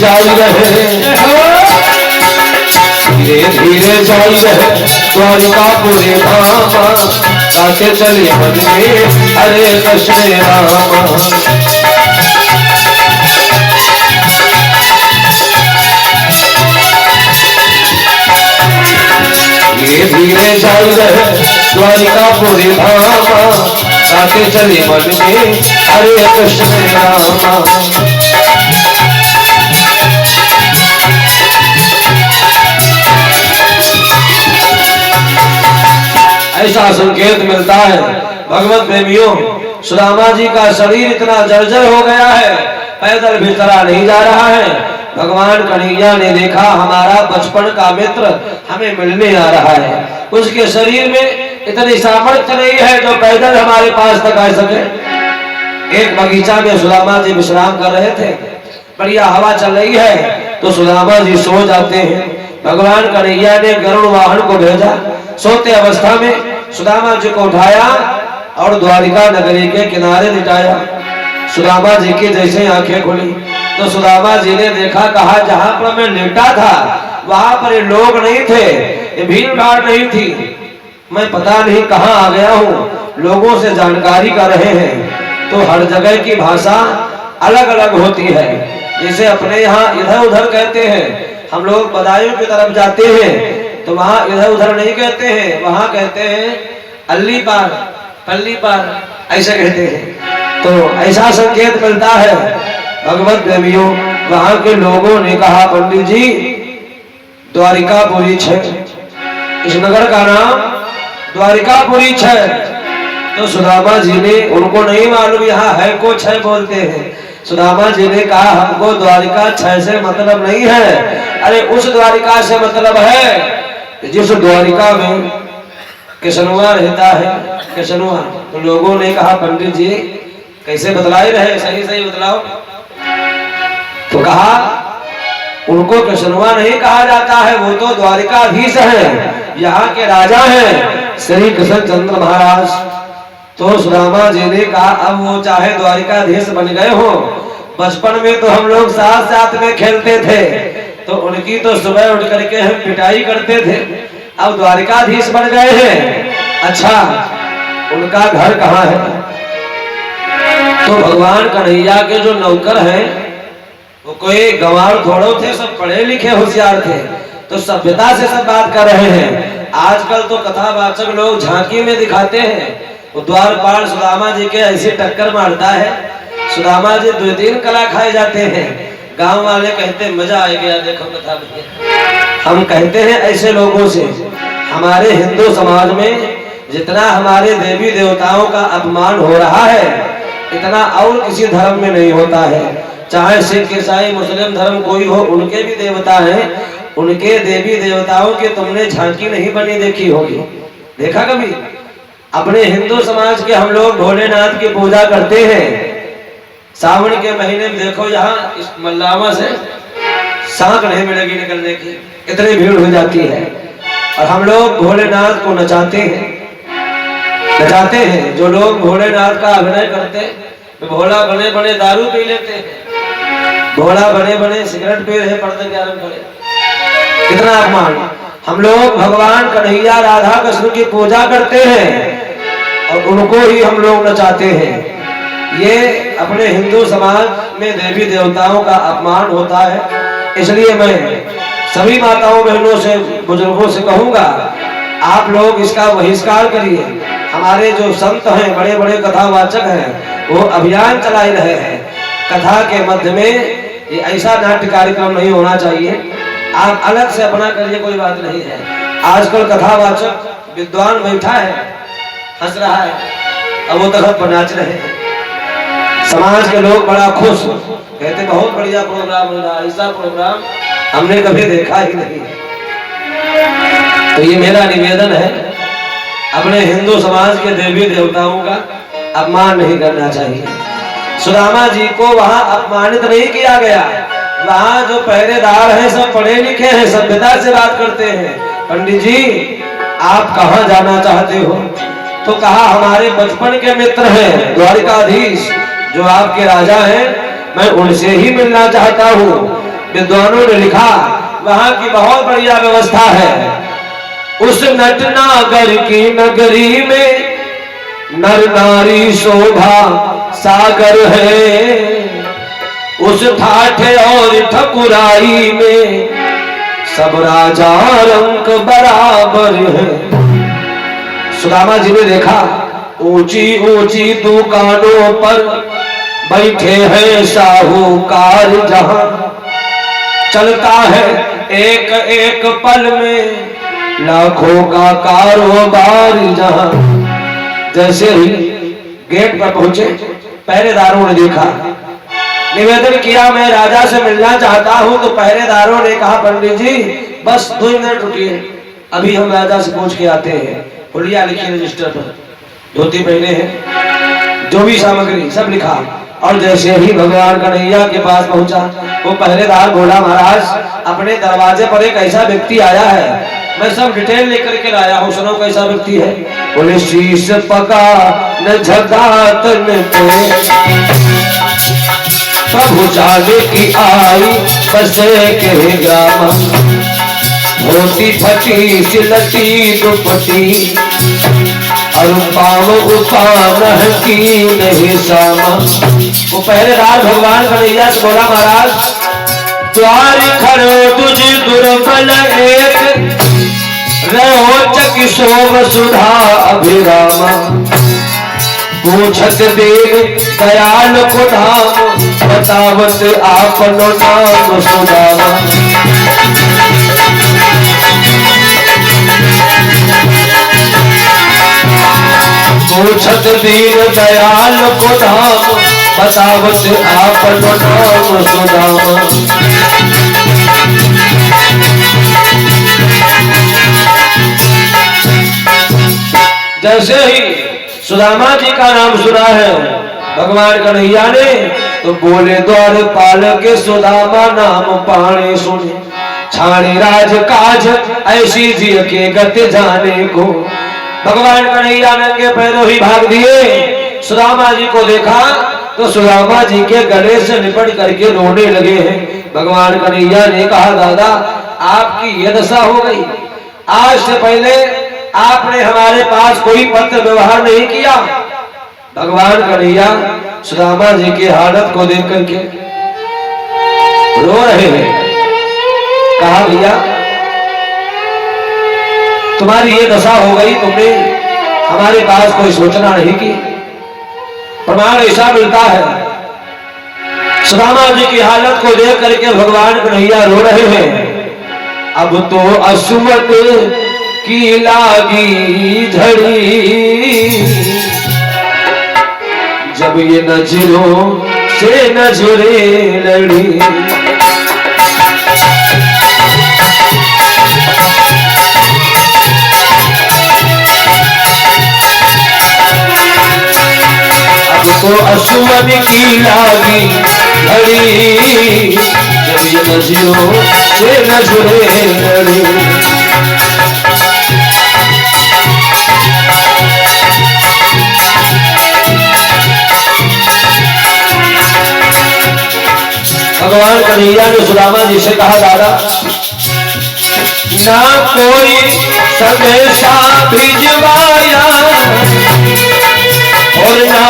जाई रहे, धीरे धीरे जाई रहे द्वारिकापुरी धामा, गाते चले मन में हरे कृष्ण रामा। धीरे धीरे जाई रहे द्वारिकापुरी धामा, गाते चले मन में हरे कृष्ण रामा। ऐसा संकेत मिलता है भगवत प्रेमियों, सुदामा जी का शरीर इतना जर्जर हो गया है, पैदल भी चला नहीं जा रहा है। भगवान कन्हैया ने देखा हमारा बचपन का मित्र हमें मिलने आ रहा है, उसके शरीर में इतनी सामर्थ्य नहीं है जो पैदल हमारे पास तक आ सके। एक बगीचा में सुदामा जी विश्राम कर रहे थे, बढ़िया हवा चल रही है तो सुदामा जी सो जाते हैं। भगवान कन्हैया ने गरुड़ वाहन को भेजा, सोते अवस्था में सुदामा जी को उठाया और द्वारिका नगरी के किनारे लिटाया। सुदामा जी की जैसे आंखें खुली तो सुदामा जी ने देखा, कहा जहां पर मैं लेटा था वहां पर लोग नहीं थे, भीड़ भाड़ नहीं थी, मैं पता नहीं कहां आ गया हूं। लोगों से जानकारी कर रहे हैं तो हर जगह की भाषा अलग अलग होती है। जैसे अपने यहाँ इधर उधर कहते हैं, हम लोग बदायूं की तरफ जाते हैं तो वहां इधर उधर नहीं कहते हैं, वहां कहते हैं अल्ली पार पल्ली पार, ऐसे कहते हैं। तो ऐसा संकेत मिलता है भगवत प्रेमियों। वहां के लोगों ने कहा, पंडित जी द्वारिकापुरी है, इस नगर का नाम द्वारिकापुरी है। तो सुदामा जी ने, उनको नहीं मालूम यहाँ है को छह बोलते हैं। सुदामा जी ने कहा, हमको द्वारिका छह से मतलब नहीं है, अरे उस द्वारिका से मतलब है जिस द्वारिका में कृष्णुआ रहता है, कृष्णुआ। तो लोगों ने कहा, पंडित जी कैसे बतलाए रहे, सही सही बतलाओ। तो कहा, उनको कृष्णुआ नहीं कहा जाता है, वो तो द्वारिकाधीश है, यहाँ के राजा हैं श्री कृष्ण चंद्र महाराज। तो सुदामा जी ने कहा, अब वो चाहे द्वारिकाधीश बन गए हो, बचपन में तो हम लोग साथ साथ में खेलते थे तो उनकी तो सुबह उठ करके हम पिटाई करते थे, अब द्वारिकाधीश बन गए हैं। अच्छा, उनका घर कहाँ है? तो भगवान कन्हैया के जो नौकर हैं वो कोई गंवार थोड़ो थे, सब पढ़े लिखे होशियार थे, तो सभ्यता से सब बात कर रहे हैं। आजकल तो कथावाचक लोग झांकी में दिखाते हैं, वो द्वारपाल सुदामा जी के ऐसी टक्कर मारता है, सुदामा जी 2-3 कला खाए जाते हैं। गांव वाले कहते मजा आ गया देखो कथा में। हम कहते हैं ऐसे लोगों से, हमारे हिंदू समाज में जितना हमारे देवी देवताओं का अपमान हो रहा है इतना और किसी धर्म में नहीं होता है। चाहे सिख ईसाई मुस्लिम धर्म कोई हो, उनके भी देवता हैं, उनके देवी देवताओं की तुमने झांकी नहीं बनी देखी होगी, देखा कभी? अपने हिंदू समाज के हम लोग भोलेनाथ की पूजा करते हैं। सावन के महीने में देखो यहाँ इस मल्लावा से सांक नहीं मिलेगी निकलने की, इतनी भीड़ हो जाती है। और हम लोग भोलेनाथ को नचाते हैं, नचाते हैं। जो लोग भोलेनाथ का अभिनय करते हैं, भोला बने बने दारू पी लेते हैं, भोला बने बने सिगरेट पी रहे, पढ़ते ज्ञान करे, कितना अपमान। हम लोग भगवान कन्हैया राधा कृष्ण की पूजा करते हैं और उनको ही हम लोग नचाते हैं। ये अपने हिंदू समाज में देवी देवताओं का अपमान होता है। इसलिए मैं सभी माताओं बहनों से बुजुर्गों से कहूंगा, आप लोग इसका बहिष्कार करिए। हमारे जो संत हैं, बड़े बड़े कथावाचक हैं, वो अभियान चला रहे हैं। कथा के मध्य में ये ऐसा नाट्य कार्यक्रम नहीं होना चाहिए। आप अलग से अपना करिए, कोई बात नहीं है। आजकल कथावाचक विद्वान बैठा है, हंस रहा है, अब वो तरफ पर नाच रहे हैं। समाज के लोग बड़ा खुश, कहते बहुत बढ़िया प्रोग्राम हो रहा है, ऐसा प्रोग्राम हमने कभी देखा ही नहीं। तो ये मेरा निवेदन है, अपने हिंदू समाज के देवी देवताओं का अपमान नहीं करना चाहिए। सुदामा जी को वहां अपमानित नहीं किया गया। वहां जो पहरेदार हैं सब पढ़े लिखे हैं, सभ्यता से बात करते हैं। पंडित जी आप कहाँ जाना चाहते हो? तो कहा हमारे बचपन के मित्र हैं द्वारिकाधीश जो आपके राजा हैं, मैं उनसे ही मिलना चाहता हूँ। विद्वानों ने लिखा वहां की बहुत बढ़िया व्यवस्था है। उस नटनागर की नगरी में नर नारी शोभा सागर है, उस ठाठे और ठकुराई में सब राजा रंग बराबर है। सुदामा जी ने देखा ऊंची ऊंची दुकानों पर बैठे हैं साहूकार, जहां चलता है एक एक पल में लाखों का कारोबार। जहां जैसे ही गेट पर पहुंचे पहरेदारों ने देखा, निवेदन किया मैं राजा से मिलना चाहता हूं। तो पहरेदारों ने कहा पंडित जी बस 2 मिनट रुकिए, अभी हम राजा से पूछ के आते हैं। हुलिया लिखिए रजिस्टर पर, धोती पहने हैं, जो भी सामग्री सब लिखा। और जैसे ही भगवान कन्हैया के पास पहुंचा वो पहरेदार बोला महाराज अपने दरवाजे पर एक ऐसा व्यक्ति आया है, मैं सब डिटेल लेकर के लाया हूँ, सुनो कैसा व्यक्ति है। बोले शीश पका न झगातन पे प्रभु जाने की आई बसे के ग्राम, होती फटी सिलटी दुपटी और पाव उपावह की नहीं सामा। वो पहरेदार भगवान कन्हैया से बोला महाराज द्वार खड़ो तुझ दुर्बल एक रोचक शोभ सुधा अभिरामा, पूछत देव दयाल को धाम बतावत आपनो नाम सुदामा। पूछत दीन दयाल को धाम बतावत आपनो नाम सुदामा। जैसे ही सुदामा जी का नाम सुना है भगवान कन्हैया ने तो बोले द्वारपाल के सुदामा नाम पाने सुने, छाणे राज काज ऐसी जी के गत जाने को। भगवान कन्हैया नंगे पैरों ही भाग दिए। सुदामा जी को देखा तो सुदामा जी के गले से लिपट करके रोने लगे हैं। भगवान कन्हैया ने कहा दादा आपकी ये दशा हो गई, आज से पहले आपने हमारे पास कोई पत्र व्यवहार नहीं किया। भगवान कन्हैया सुदामा जी की हालत को देख करके रो रहे हैं। कहा भैया तुम्हारी ये दशा हो गई, तुमने हमारे पास कोई सूचना नहीं की। प्रमाण ऐसा मिलता है। सुदामा जी की हालत को देख करके भगवान कन्हैया रो रहे हैं। अब तो असुमत की लागी झड़ी, जब ये नजरों से नजरें लड़ी। अब तो असुमन की लागी घड़ी, जब ये नजरों से नजरें लड़ी। भगवान कन्हैया ने सुदामा जी से कहा दादा ना कोई संदेशा भिजवाया और ना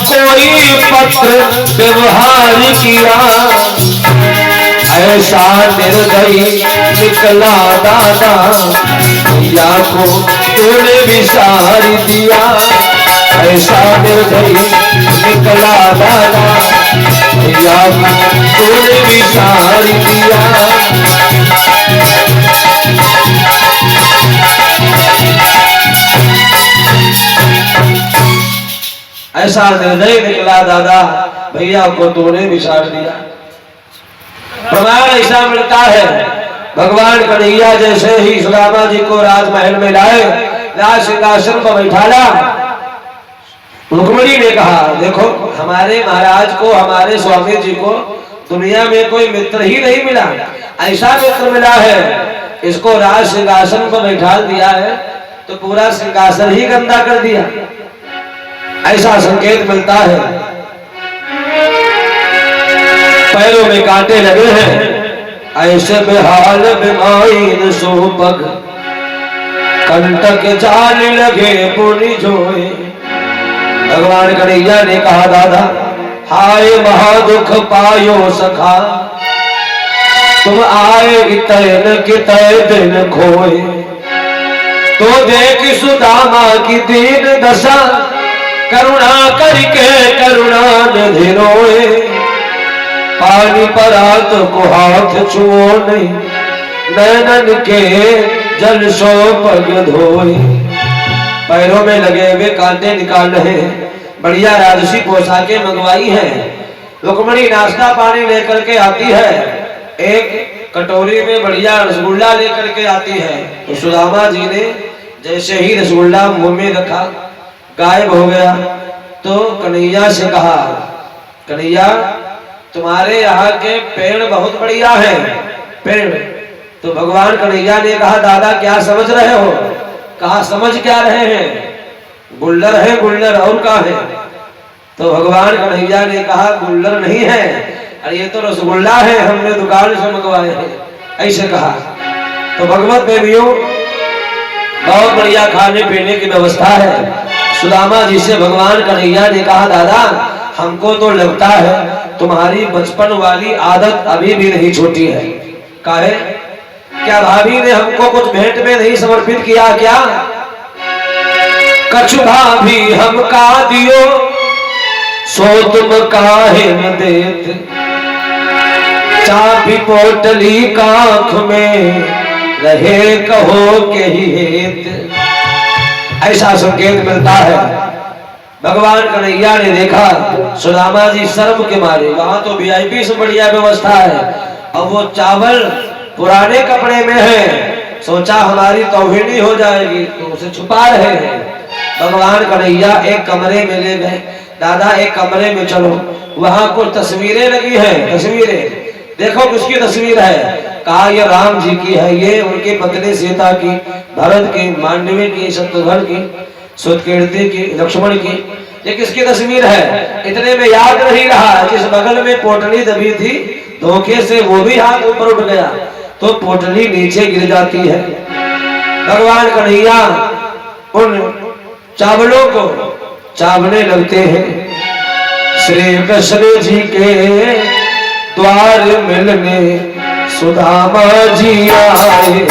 कोई पत्र व्यवहार किया, ऐसा निर्दयी निकला दादा भैया को तूने विसार दिया। ऐसा निर्दयी निकला दादा भैया को तूने विसार दिया। ऐसा निर्दयी निकला दादा भैया को तूने विसार दिया। प्रमाण ऐसा मिलता है। भगवान कन्हैया जैसे ही सुदामा जी को राजमहल में लाए, राज सिंहासन पर बैठाला, रुक्मिणी ने कहा देखो हमारे महाराज को, हमारे स्वामी जी को दुनिया में कोई मित्र ही नहीं मिला, ऐसा मित्र मिला है। इसको राज सिंहासन पर बैठा दिया है तो पूरा सिंहासन ही गंदा कर दिया, ऐसा संकेत मिलता है। पैरों में कांटे लगे हैं, ऐसे बेहाल बिमाइन सोपग कंटक जान लगे पुनि जोए। भगवान कन्हैया ने कहा दादा हाय महादुख पायो सखा, तुम आए इतन कितने दिन खोए। तो देख सुदामा की दीन दशा, करुणा करके करुणा निधि रोए। पानी परात को हाथ छुओ नहीं, नैनन के जल सो पग धोए। पैरों में लगे हुए कांटे निकाल रहे हैं, बढ़िया राजसी पोशाकें मंगवाई हैं। रुक्मणी नाश्ता पानी लेकर के आती है, एक कटोरी में बढ़िया रसगुल्ला लेकर के आती है। तो सुदामा जी ने जैसे ही रसगुल्ला मुंह में रखा गायब हो गया। तो कन्हैया से कहा कन्हैया तुम्हारे यहाँ के पेड़ बहुत बढ़िया है पेड़। तो भगवान कन्हैया ने कहा दादा क्या समझ रहे हो? कहा समझ क्या रहे हैं, गुल्लर है गुल्लर और क्या है। तो भगवान कन्हैया ने कहा गुल्लर नहीं है, अरे ये तो रसगुल्ला है, हमने दुकान से मंगवाए हैं, ऐसे कहा। तो भगवत प्रेमियों बहुत बढ़िया खाने पीने की व्यवस्था है। सुदामा जी से भगवान कन्हैया ने कहा दादा हमको तो लगता है तुम्हारी बचपन वाली आदत अभी भी नहीं छूटी है। काहे? क्या भाभी ने हमको कुछ भेंट में नहीं समर्पित किया क्या? कछु भाभी हम का दियो सो तुम काहे न देत, चाबी पोटली काख में रहे कहो के ही हेत। ऐसा संकेत मिलता है। भगवान कन्हैया ने देखा सुदामा जी शर्म के मारे, वहां तो वीआईपी से बढ़िया व्यवस्था है, अब वो चावल पुराने कपड़े में है, सोचा हमारी तौहीनी हो जाएगी तो उसे छुपा रहे हैं। भगवान कन्हैया एक कमरे में ले गए, दादा एक कमरे में चलो, वहां कुछ तस्वीरें लगी हैं, तस्वीरें देखो किसकी तस्वीर है। कहा ये राम जी की है, ये उनकी पत्नी सीता की, भरत की, मांडवी की, शत्रुघ्न की, सुतकीर्ति की, लक्ष्मण की। ये किसकी तस्वीर है? इतने में याद नहीं रहा जिस बगल में पोटली दबी थी, धोखे से वो भी हाथ ऊपर उठ गया तो पोटली नीचे गिर जाती है। भगवान कन्हैया उन चावलों को चावने लगते हैं। श्री कृष्ण जी के द्वार मिलने सुदामा जी आए।